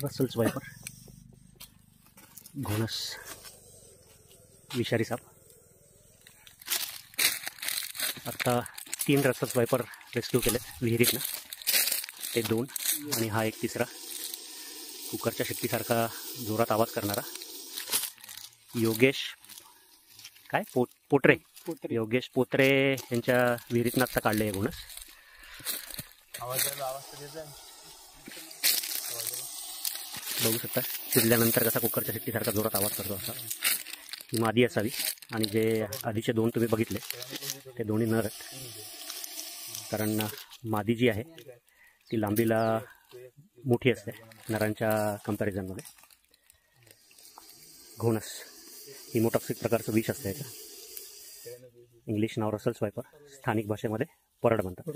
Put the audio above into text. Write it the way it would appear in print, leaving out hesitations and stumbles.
Russell's viper, घोणस विषारी साप. आता 3 रसल्स वायपर रेस्क्यू केलेत विहिरीतनं, ते 2 आणि हा एक तिसरा. कुकरच्या शिट्टीसारखा जोरात आवाज करणारा योगेश काय पोटरे योगेश पोत्रे यांच्या विहिरीतनं आता काढले हे घोणस. बघू शकता शिजल्यानंतर कसा कुकरच्या शिट्टीसारखा जोरात आवाज करतो असा. ही मादी असावी आणि जे आधीचे 2 तुम्ही बघितले ते दोन्ही नर आहेत, कारण मादी जी आहे ती लांबीला मोठी असते नरांच्या कंपॅरिझनमध्ये. घोणस हिमोटॉक्सिक प्रकारचं विष असतं याचं. इंग्लिश नाव रसल्स वायपर, स्थानिक भाषेमध्ये परड म्हणतात.